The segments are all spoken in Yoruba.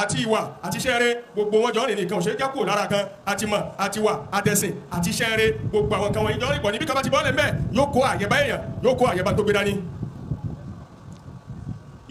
àti ìwà àti iṣẹ́ rere gbogbo wọn jọ ní nìkan ṣe jẹ́ kó lára kan àti mọ̀ àti wà àtẹ̀sìn àti iṣẹ́ rere gbogbo àwọn kan wọ̀nyí jọ ìbọn níbi kan bá ti bọ́ọ̀lẹ̀ mẹ́ yóò kó àyẹ̀bá èèyàn yóò kó àyẹ̀bá tó gbé dání.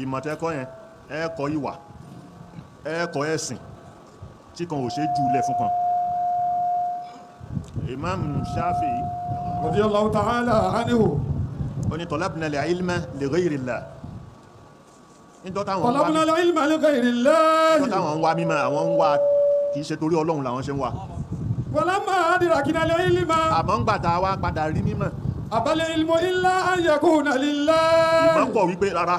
ìmọ̀tẹ́kọ́ yẹn ẹ kọ́ ìwà ẹ kọ́ ẹ̀sìn tí kan ò ṣe jù lẹ̀ fún kan. Imam Shafi'i radiyallahu ta'ala anhu ó ní talabna al-ilma li ghayri Allah. talabna al-ilma li ghayri Allah. níjọ́ táwọn ń wá mímọ̀ àwọn ń wá kì í ṣe torí Ọlọ́run làwọn ṣe ń wá. walamma adrakna al-ilma. àmọ́ ń gbà tá a wá padà rí mímọ̀. abal ilmu illa an yakuna lillah. ìmọ̀ ń kọ̀ wípé rárá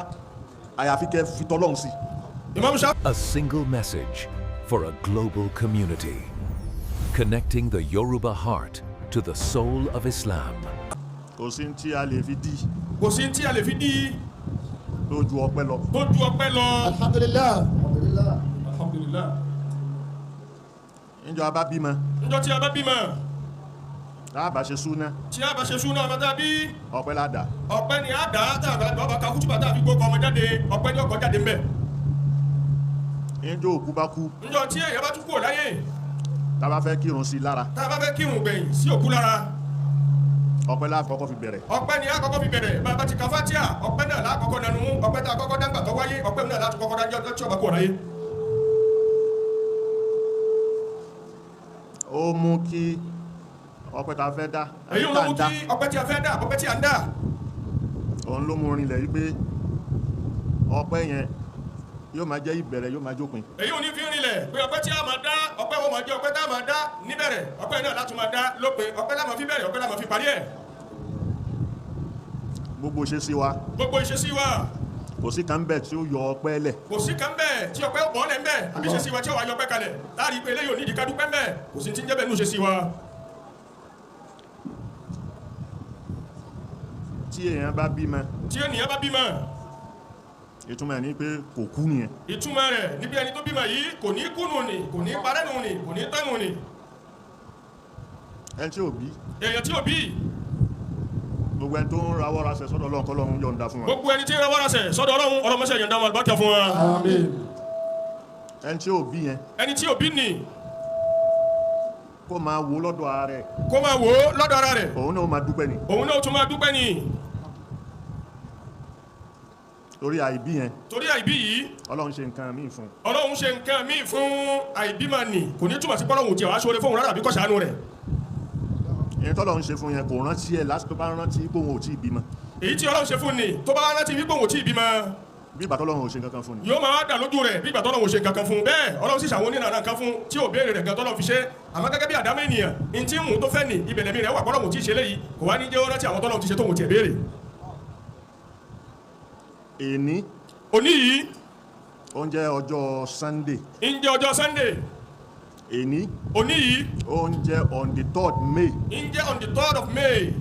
àyàfi kẹ́ fi tọ́lọ́run sí. A single message for a global community, connecting the Yoruba heart to the soul of Islam. Kò sí tí a lè fi dí. Kò sí tí a lè fi dí. Tó ju ọpẹ́ lọ. Tó ju ọpẹ́ lọ. Alhamdulillah. Alhamdulillah. Alhamdulillah. Níjọ́ a bá bímọ. Níjọ́ tí a bá bímọ. Tá a bá ṣe súná. Tí a bá ṣe súná ọmọ tá a bí. Ọpẹ́ la dà. Ọpẹ́ ni a dà tá a bá ka kútùbà tá a fi gbó ọmọ jáde ọpẹ́ ni ọkọ̀ jáde ń bẹ̀. Níjọ́ òkú bá kú. Níjọ́ tí èèyàn bá tún kúrò láyé. Tá a bá fẹ́ kírun sí lára. Tá a bá fẹ́ kírun gbẹ̀yìn sí òkú lára. Ọpẹ́ la kọ́kọ́ fi bẹ̀rẹ̀. Ọpẹ́ ni a kọ́kọ́ fi bẹ̀rẹ̀ bàbá ti ka Fátíà ọpẹ́ náà la kọ́kọ́ nanu ọpẹ́ tá a kọ́kọ́ dàgbà tó wáyé ọpẹ́ náà la tún kọ́kọ́ dájọ́ tí ọba kúrò láyé. Ó mú kí ọpẹ́ tá a fẹ́ dá. Èyí ló mú kí ọpẹ́ tí a fẹ́ dá ọpẹ́ tí a ń dá. Òun ló mú rinlẹ̀ yí pé ọpẹ́ yẹn yóò máa jẹ́ ìbẹ̀rẹ̀ yóò máa jópin. Èyí ò ní fi rinlẹ̀ pé ọpẹ́ tí a máa dá ọpẹ́ wo máa jẹ́ ọpẹ́ tá a máa dá níbẹ̀rẹ̀ ọpẹ́ náà láti máa dá lópin ọpẹ́ la máa fi bẹ̀rẹ̀ ọpẹ́ la máa fi parí ẹ̀. Gbogbo ìṣesí wa. Gbogbo ìṣesí wa. Kò sí kan bẹ́ẹ̀ tí ó yọ ọpẹ́ lẹ̀. Kò sí kan bẹ́ẹ̀ tí ọpẹ́ bọ́ lẹ̀ ń bẹ̀ àbí ìṣesí wa tí ó wà yọ ọpẹ́ kalẹ̀ láàrin pé eléyìí ò ní ìdíkà dúpẹ́ mẹ́ kò sí ti ń jẹ́ bẹ́ẹ̀ nínú ìṣesí wa. Tí èèyàn bá bímọ. Tí ènìyàn bá bímọ. Ìtumọ̀ ẹ̀ ní pé kò kú nìyẹn. Ìtumọ̀ rẹ̀ níbi ẹni tó bímọ yìí kò ní kúnnù ni kò ní parẹ́nu ni kò ní tẹ́nu ni. Ẹni tí ò bí. Èèyàn tí ò bí. Gbogbo ẹni tó ń rawọ́ rasẹ̀ sọ́dọ̀ Ọlọ́run k'Ọlọ́run yọ̀ǹda fún wa. Gbogbo ẹni tí ń rawọ́ rasẹ̀ sọ́dọ̀ Ọlọ́run ọlọ́mọṣẹ́ yọ̀ǹda wọn àlùbáríkà fún wa. Àmín. Ẹni tí ò bí yẹn. Ẹni tí ò bí ni. Kó máa wo lọ́dọ̀ ara rẹ̀. Kó máa wò ó lọ́dọ̀ ara rẹ̀. Òun náà máa dúpẹ́ ni. Òun náà tún máa dúpẹ́ ni. Torí àìbí yẹn. Torí àìbí yìí. Ọlọ́run ṣe nǹkan míì fún. Ọlọ́run ṣe nǹkan míì fún àìbí máa nì kò ní túmọ̀ sí pọ́lọ́hùn tí a wá ṣoore fóun rárá àbí kọ́ ṣàánú rẹ̀. Ìyẹn tọ́lọ́run ṣe fún yẹn kò rántí ẹ̀ lásìkò tó bá rántí pé òun ò tí ì bímọ. Èyí tí Ọlọ́run ṣe fún ni tó bá rántí wípé òun ò tí ì bímọ. Bí ìgbà tọ́lọ́run ò ṣe kankan fún ni. Yóò máa dà lójú rẹ̀ bí ìgbà tọ́lọ́run ò ṣe kankan fún bẹ́ẹ̀ Ọlọ́run sì ṣàwọn onínàrà nǹkan fún tí ò béèrè rẹ̀ gan tọ́lọ́run fi ṣe àmọ́ gẹ́gẹ́ bí àdámọ́ ènìyàn ní tí mú tó fẹ́ ni ibẹ̀lẹ̀ mi rẹ̀ wà pọ́lọ́run tí ì ṣe léyìí kò wá ní jẹ́ ó rántí àwọn tọ́lọ́run ti ṣe tóun tiẹ̀ béèrè. Èní. Òní yìí. Ó ń jẹ́ ọjọ́ Sunday. Ń jẹ́ ọjọ́ Sunday. Èní. Òní yìí. Ó ń jẹ́ on the 3rd May. Ń jẹ́ on the 3rd of May.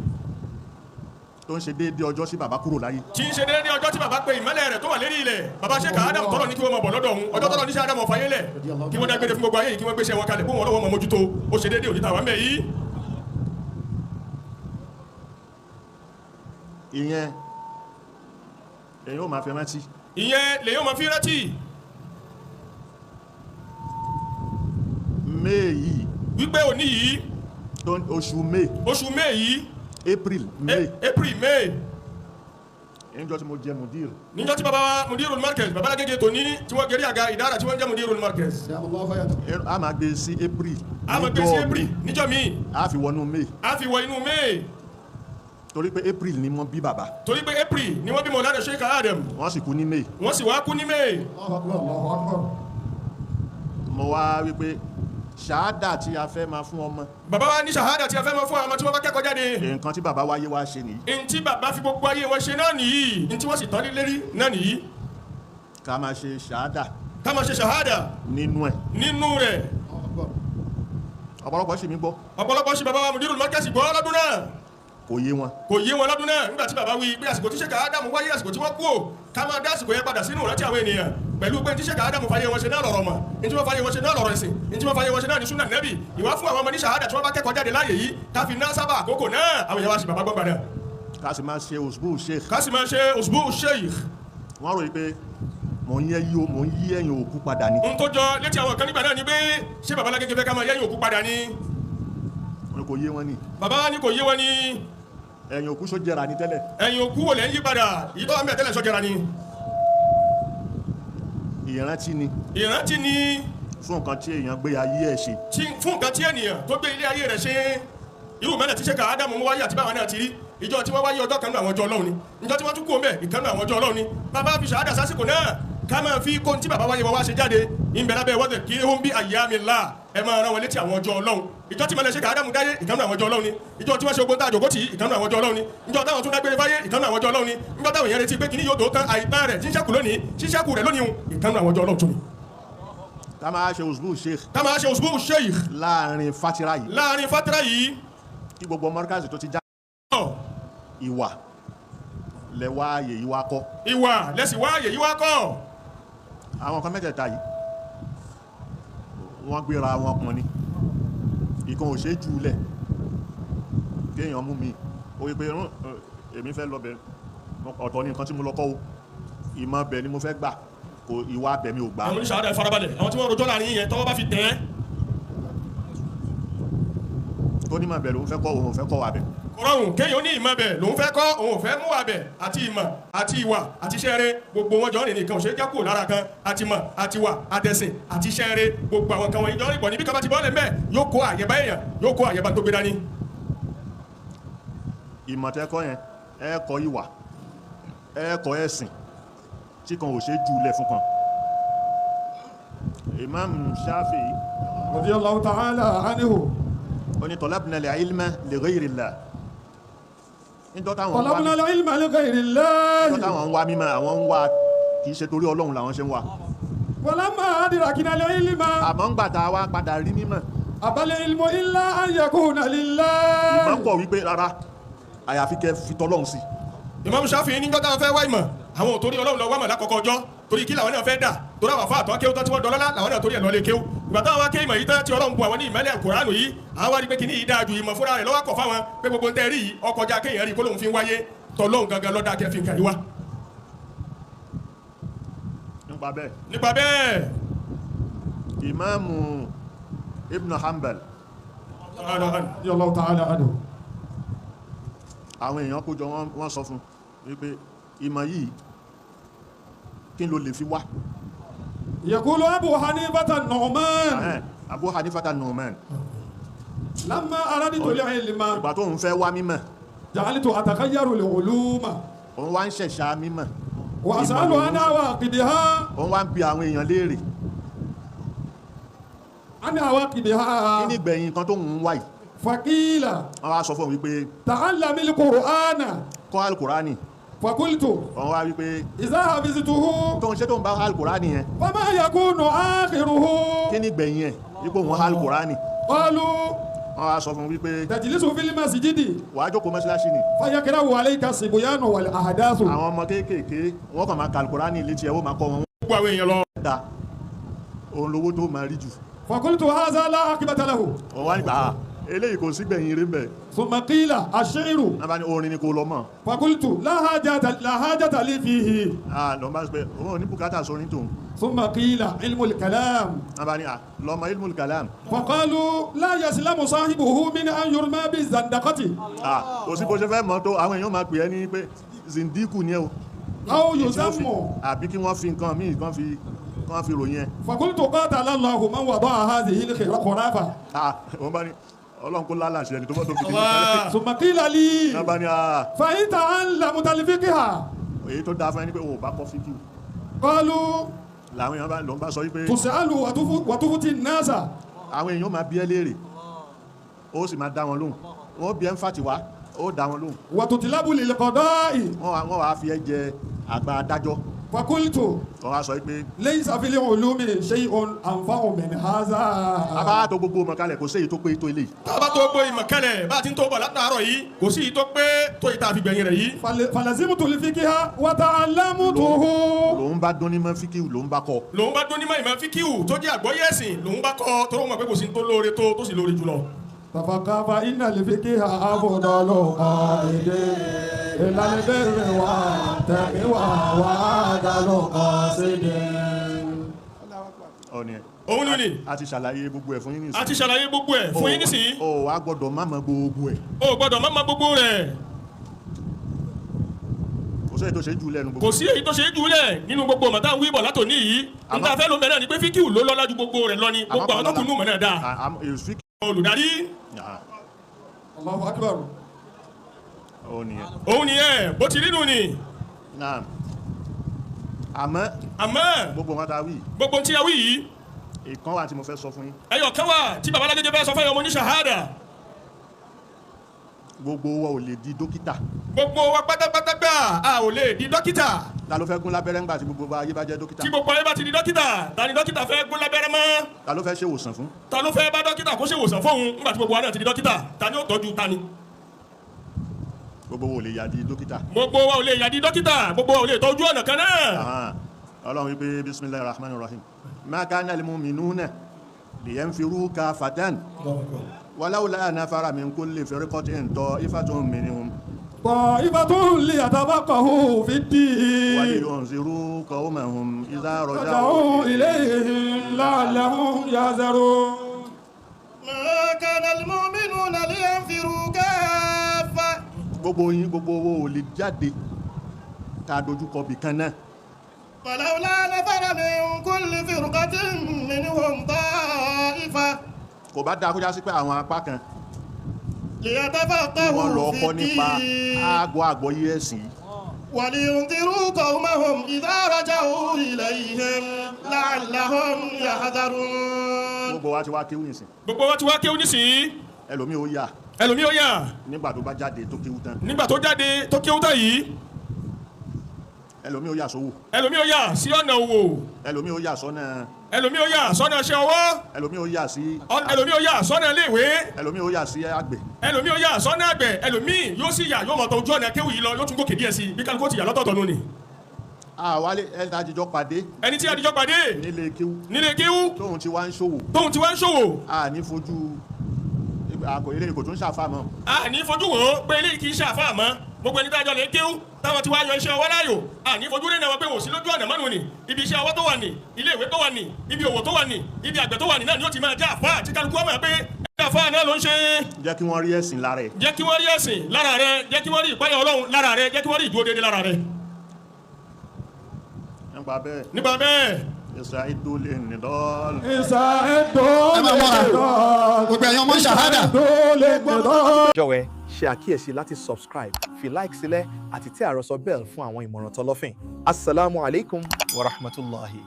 Tó ń ṣe déédéé ọjọ́ tí bàbá kúrò láyé. Tí ń ṣe déédéé ọjọ́ tí bàbá pe ìmọ́lẹ̀ rẹ̀ tó wà lérí ilẹ̀ bàbá Sheikh Adam tọ́lọ̀ ní kí wọ́n máa bọ̀ lọ́dọ̀ òun ọjọ́ tọ́lọ̀ ní Sheikh Adam ọ̀fà yẹlẹ̀ kí wọ́n dágbére fún gbogbo ayé kí wọ́n gbéṣẹ́ wọn kalẹ̀ fún wọn lọ́wọ́ mọ̀ mójútó ó ṣe déédéé òjìta wà ń bẹ̀ yìí. Ìyẹn èyí ó máa fi rántí. Ìyẹn lèyìn ó máa fi rántí. May yìí. Wípé òní yìí. Oṣù May. Oṣù May yìí. April May. April May. Níjọ́ tí mo jẹ́ Mudeer. Níjọ́ tí baba wa Mudeerul Markaz baba alágége tòní tí wọ́n gẹ̀rí àga ìdára tí wọ́n jẹ́ Mudeerul Markaz. A máa gbé sí April. A máa gbé sí April níjọ́ mi. A fi wọnú May. A fi wọ inú May. Torí pé April ni wọ́n bí bàbá. Torí pé April ni wọ́n bí mọ̀lá Sheikh Adam. Wọ́n sì kú ní May. Wọ́n sì wá kú ní May. Mo wá wípé ṣàhádà tí a fẹ́ máa fún ọmọ. Bàbá wa ní ṣàhádà tí a fẹ́ máa fún ọmọ tí wọ́n bá kẹ́kọ̀ọ́ jáde. Nǹkan tí bàbá wáyé wá ṣe nìyí. Ntí bàbá fi gbogbo ayé wọn ṣe náà nìyí. Ntí wọ́n sì tán lérí náà nìyí. Ká máa ṣe ṣàhádà. Ká máa ṣe ṣàhádà. Nínú ẹ̀. Nínú rẹ̀. Ọ̀pọ̀lọpọ̀ ṣì mí gbọ́. Ọ̀pọ̀lọpọ̀ ṣì bàbá wa Mudeerul Markaz gbọ́ lọ́dún náà. Kò yé wọn. Kò yé wọn lọ́dún náà nígbà tí bàbá wí pé àsìkò tí Sheikh Adam wáyé àsìkò tí wọ́n kú ò ká máa dá àsìkò yẹn padà sínú ìrántí àwọn ènìyàn pẹ̀lú pé tí Sheikh Adam fàyè wọn ṣe náà lọ̀rọ̀ mọ̀ ní tí wọ́n fàyè wọn ṣe náà lọ̀rọ̀ ẹ̀sìn ní tí wọ́n fàyè wọn ṣe náà ní súnà nẹ́bì ìwá fún àwọn ọmọ ní ṣàhádà tí wọ́n bá kẹ́kọ̀ọ́ jáde láàyè yìí ká fi ná sábà àkókò náà àwọn èèyàn wá sí bàbá gbọ́gbà náà. Ká sì máa ṣe usbu Sheikh. Ká sì máa ṣe usbu Sheikh. Wọ́n rò pé mò ń yí ẹ̀yìn òkú padà ni. n tó jọ létí àwọn kan nígbà náà ni pé ṣé baba Lágége fẹ́ ká máa yẹ́yìn òkú padà ni. kò yé wọn ni. baba ni kò yé wọn ni. ẹ̀yìn òkú sójẹ́ra ni tẹ́lẹ̀. ẹ̀yìn òkú wò lẹ́ ń yí padà yìí tó wà mẹ́ tẹ́lẹ̀ sójẹ́ra ni. ìrántí ni. ìrántí ni. fún nǹkan tí èèyàn gbé ayé ẹ̀ ṣe. fún nǹkan tí ènìyàn tó gbé ilé ayé rẹ̀ ṣe irú mẹ́lẹ̀ tí Sheikh Adamu mú wáyé àti báwọn náà ti rí ìjọ tí wọ́n wáyé ọjọ́ kan náà àwọn ọjọ́ Ọlọ́run ni ìjọ tí wọ́n tún kú ọmọ ìkan náà àwọn ọjọ́ Ọlọ́run ni bàbá fi ṣàádà sásìkò náà ká máa fi kó tí bàbá wáyé wá ṣe jáde ìbẹ̀ lábẹ́ wọ́n kí ó ń bí ayyamillah ẹ máa rán wọn létí àwọn ọjọ́ Ọlọ́run ìjọ tí mẹ́lẹ̀ Sheikh Adamu dáyé ìkan náà àwọn ọjọ́ Ọlọ́run ni ìjọ tí wọ́n ṣe ogun tá àjòkó tì ìkan náà àwọn ọjọ́ Ọlọ́run ni ìjọ táwọn tún dágbére fáyé ìkan náà àwọn ọjọ́ Ọlọ́run ni ìjọ táwọn èèyàn retí pé kíní yóò tó tán àìtán rẹ̀ ṣíṣẹ́kù lónìí ṣíṣẹ́kù rẹ̀ lónìí ìkan náà àwọn ọjọ́ Ọlọ́run tún ni. ká máa ṣe usbu sheikh. ká máa ṣe usbu sheikh. láàrin fatira yìí. láàrin fatira yìí. kí gbogbo Markaz tó ti já. ìwà lẹ wá ààyè yìí wá kọ́. ìwà lẹ́sìn wá ààyè yìí wá kọ́. àwọn kan mẹ́tẹ̀ẹ̀ta yìí wọ́n gbéra wọn pọn ni ìkan ò ṣe é jùlẹ̀ kéèyàn mú mi ó wípé èmi fẹ́ lọ bẹ̀ ọ̀tọ̀ ní nǹkan tí mo lọ kọ́ o ìmọ̀ bẹ̀ ni mo fẹ́ gbà kò ìwà bẹ̀ mi ò gbà. àwọn oníṣàádà ìfarabalẹ̀ àwọn tí wọ́n rojọ́ láàrin yẹn tọ́wọ́ bá fi tẹ̀ ẹ́. tó ní ìmọ̀ bẹ̀ lòun fẹ́ kọ́ òun ò fẹ́ kọ́ wà bẹ̀. kọ́rọ̀hùn kéèyàn ní ìmọ̀ bẹ̀ lòun fẹ́ kọ́ òun ò fẹ́ mú wà bẹ̀ àti ìmọ̀ àti ìwà àti iṣẹ́ rere gbogbo wọn jọ rìn nìkan ò ṣe é jákò lára kan àti ìmọ̀ àti ìwà àtẹ̀sìn àti iṣẹ́ rere gbogbo àwọn kan wọ̀nyí jọ rìn pọ̀ níbi kan bá ti bọ́ lẹ̀ mẹ́ yóò kó àyẹ̀bá èèyàn yóò kó àyẹ̀bá tó gbé dání. ìmọ̀ tẹ́kọ́ yẹn ẹ kọ́ ìwà ẹ kọ́ ẹ̀sìn tí kan ò ṣe jù lẹ̀ fún kan. Imam Shafi'i radiyallahu ta'ala anhu ó ní talabna al-ilma li ghayri Allah. talabna al-ilma li ghayri Allah. nítorí táwọn ń wá mímọ̀ àwọn ń wá kì í ṣe torí Ọlọ́run làwọn ṣe ń wá. walamma adrakna al-ilma. àmọ́ ń gbà tá a wá padà rí mímọ̀. abal ilmu illa an yakuna lillah. ìmọ̀ kọ̀ wípé rárá àyàfi kẹ́ fi tọ́lọ́run sí. Imam Shafi'i ní gbọ́dọ̀ fẹ́ wá ìmọ̀ àwọn òtórí Ọlọ́run lọ wá mọ̀ lákọ̀ọ́kọ́ ọjọ́ torí kí làwọn náà fẹ́ dà torí àwọn àfáàtọ́ kéwú tán tí wọ́n dọ́lọ́lá làwọn náà torí ẹ̀ lọ́lé kéwú ìgbà táwọn wá ké ìmọ̀ yìí tán tí Ọlọ́run bu àwọn ní ìmọ̀lẹ̀ Kùránù yìí àwọn wá rí pé kíní yìí dáa ju ìmọ̀ fúnra rẹ̀ lọ́wọ́ kọ̀ fáwọn pé gbogbo ń tẹ́ rí yìí ọkọjá kéèyàn rí kó lóun fi ń wáyé tọ́lọ́hun gangan lọ́dà kẹfì nǹkan yìí wá. nípa bẹ́ẹ̀ Ìmáàmù Ibn Hanbal radiyallahu ta'ala anhu àwọn èèyàn kójọ wọ́n sọ fún wípé ìmọ̀ yìí kí ló lè fi wá. yaqulu Abu Hanifata Nu'man. Abu Hanifata Nu'man. lamma araditu al-ilma. ìgbà tó ń fẹ́ wá mímọ̀. ja'altu atakhayyaru al-uluma. òun wá ń ṣẹ̀ṣà mímọ̀. wa as'alu an awaqibiha. òun wá ń bi àwọn èèyàn léèrè. an awaqibiha. kí ni gbẹ̀yìn kan tó ń wá yìí. faqila. wọ́n wá sọ fún wípé. ta'allamil Qur'ana. kọ́ al-Qur'ani. fakultu. wọ́n wá wípé. iza hafiztuhu. tó ń ṣe tó ń bá al-Qur'ani yẹn. fama yakunu akhiruhu. kí ni gbẹ̀yìn ẹ̀ ipò wọn al-Qur'ani. qalu. wọ́n wá sọ fún wípé. tajlisu fil masjidi. wàá jókòó mọ́ṣáláṣí ni. fayakrahu alayka sibyanu wal ahdathu. àwọn ọmọ kéékèèké wọ́n kàn máa ka al-Qur'ani létí ẹ̀ wọ́n máa kọ́ wọn. gbogbo àwọn èèyàn lọ. da òun lówó tó máa rí jù. fakultu hadha la aqibata lahu. wọ́n wá nígbà eléyìí kò sí gbẹ̀yìn rí mbẹ̀. thumma qila ash-shi'ru. náà bá ní orin ni kò lọ mọ̀. fakultu la hajata li fihi. lọ bá pẹ́ òun ò ní bùkátà sórin tòun. thumma qila ilmul kalam. náà bá ní lọ́mọ ilmul kalam. faqalu la yaslamu sahibuhu min an yurma bi zandaqati. kò sí bó ṣe fẹ́ mọ́ tó àwọn èèyàn máa pè é ní pé zindiku ni ẹ o. aw yusammu. àbí kí wọ́n fi nǹkan míì kan fi ròyìn ẹ. fakultu qatala Allahu man wada'a hadhihi al-khurafa. wọ́n bá ní ọlọ́run kó lálàṣẹ ẹni tó bọ́ tó fi thumma qila li. náà bá ní fa in ta'allamta al-fiqha. èyí tó dáa fún ẹni pé o bá kọ́ fíkì. qalu. làwọn èèyàn ló ń bá sọ wípé. tus'alu wa tufti an-nasa. àwọn èèyàn máa bí ẹ léèrè ó sì máa dá wọn lóhùn wọ́n bí ẹ ń fàtiwá ó dá wọn lóhùn. wa tutlabu lil-qada'i. wọ́n wàá fi ẹ jẹ àgbà adájọ́. fakultu. wọ́n wá sọ pé. laysa fil ulumi shay'un anfa'u min hadha. bàbá tó gbogbo ọmọ kalẹ̀ kò sí èyí tó pé tó eléyìí. bàbá tó gbogbo ìmọ̀ kalẹ̀ bá a ti ń tó bọ̀ látàárọ̀ yìí kò sí èyí tó pé tó ìta àfi gbẹ̀yìn rẹ̀ yìí. falazimtu al-fiqha wa ta'allamtuhu. lòun bá dún ní mọ́ fíkìwù lòun bá kọ́. lòun bá dún ní mọ́ ìmọ̀ fíkìwù tó jẹ́ àgbọ́yé ẹ̀sìn lòun bá kọ́ tó rọ́ mọ̀ pé kò sí tó lóore tó sì lóore jùlọ. tafaqaha inna al-fiqha afdalu qaidin. إلا البر والتقوى وهذا القاصد. òun ni a ti ṣàlàyé gbogbo ẹ̀ fún yín nísìnyí. a ti ṣàlàyé gbogbo ẹ̀ fún yín nísìnyí. o wá gbọ́dọ̀ má mọ̀ gbogbo ẹ̀. o gbọ́dọ̀ má mọ̀ gbogbo rẹ̀. kò sí èyí tó ṣe jù lẹ̀ nínú gbogbo. kò sí èyí tó ṣe jù lẹ̀ nínú gbogbo ọmọ táwọn wíbọ̀ látòní yìí. nígbà fẹ́ ló mẹ́rin ni pé fíkìú ló lọ́lá ju gbogbo rẹ̀ lọ ni gbogbo àwọn tó kù nù mọ̀ náà dáa. olùdarí. Allahu Akbar. òun ni ẹ bó ti rí nù ni. àmọ́ gbogbo wọn ta wí. gbogbo tí a wí yìí. ìkan wà tí mo fẹ́ sọ fún yín. ẹyọ kan wà tí baba alágéjẹ fẹ́ sọ fún ọmọ ní ṣahada. gbogbo wa ò lè di dókítà. gbogbo wa pátápátá gbà a ò lè di dókítà. ta ló fẹ́ gún lábẹ́rẹ́ ńgbà tí gbogbo ayé bá jẹ́ dókítà. tí gbogbo ayé bá ti di dókítà ta ni dókítà fẹ́ gún lábẹ́rẹ́ mọ́. ta ló fẹ́ ṣe ìwòsàn fún. ta ló fẹ́ bá dókítà kó ṣe ìwòsàn fóun ńgbà tí gbogbo wa náà ti di dókítà ta ni ó tọ́jú ta ni. gbogbo wa ò lè yà di dókítà. gbogbo wa ò lè yà di dókítà gbogbo wa ò lè tọ́jú ọ̀nà kan náà. ọlọ́run wípé bismillahir rahmanir rahim ma kana lil mu'minuna liyanfiru kaffatan walawla nafara min kulli firqatin ta'ifatun minhum طائفة ليتفقهوا في الدين ولينذروا قومهم إذا رجعوا إليهم لعلهم يحذرون. ما كان المؤمنون لينفروا كافة. gbogbo yín gbogbo owó ò lè jáde ká dojúkọ bìkan náà. فلولا نفر من كل فرقة منهم طائفة. kò bá dáa kó já sí pé àwọn apá kan ليتفقهوا wọ́n lọ في kọ́ nípa الدين àgbọ́yé ẹ̀sìn. ولينذروا قومهم إذا رجعوا إليهم لعلهم يحذرون. gbogbo wa ti wá kéwú nísìn. gbogbo wa ti wá kéwú nísìn. ẹlòmíì ó yà. ẹlòmíì ó yà. nígbà tó bá jáde tó kéwú tán. nígbà tó jáde tó kéwú tán yìí. ẹlòmíì ó yà sówò. ẹlòmíì ó yà sí ọ̀nà òwò. ẹlòmíì ó yà sọ́nà. ẹlòmíì ó yà sọ́nà iṣẹ́ ọwọ́. ẹlòmíì ó yà sí. ẹlòmíì ó yà sọ́nà iléèwé. ẹlòmíì ó yà sí àgbẹ̀. ẹlòmíì ó yà sọ́nà àgbẹ̀. ẹlòmíì yóò sì yà yóò mọ̀ tó ojú ọ̀nà kéwù yìí lọ yóò tún gòkè díẹ̀ sí bí kálukú ti yà lọ́tọ̀ọ̀tọ̀ nù ni. àwálé ẹni tí a jìjọ pàdé. ẹni tí a jìjọ pàdé. nílé kéwú. nílé kéwú. tóun ti wá ń ṣòwò. tóun ti wá ń ṣòwò. a ní fojú eléyìí kò tún ṣàfà mọ́. a ní fojú wò ó pé eléyìí kì í ṣàfà mọ́ gbogbo ẹni tájọ lè kéwú táwọn ti wá yọ iṣẹ́ ọwọ́ láàyò a ní fojú rẹ̀ náà pé wò sí lójú ọ̀nà mọ́nù ni ibi iṣẹ́ ọwọ́ tó wà ní ilé ìwé tó wà ní ibi òwò tó wà ní ibi àgbẹ̀ tó wà ní náà ni ó ti máa jẹ́ àfáà tí kálukú ọmọ pé ẹ̀dá àfáà náà ló ń ṣe. jẹ́ kí wọ́n rí ẹ̀sìn lára ẹ̀. jẹ́ kí wọ́n rí ẹ̀sìn lára rẹ̀ jẹ́ kí wọ́n rí ìpáyà Ọlọ́run lára rẹ̀ jẹ́ kí wọ́n rí ìdúró déédéé lára rẹ̀. nípa bẹ́ẹ̀ ìsàìdó lè ní dọ́ọ̀lù. ìsàìdó lè ní dọ́ọ̀lù. gbogbo ẹ̀yàn ọmọ ṣàhádà. jọ̀wọ́ ṣe àkíyèsí láti subscribe fi like sílẹ̀ àti tẹ àròsọ bell fún àwọn ìmọ̀ràn tọlọ́fìn. Assalamu alaikum wa rahmatullahi.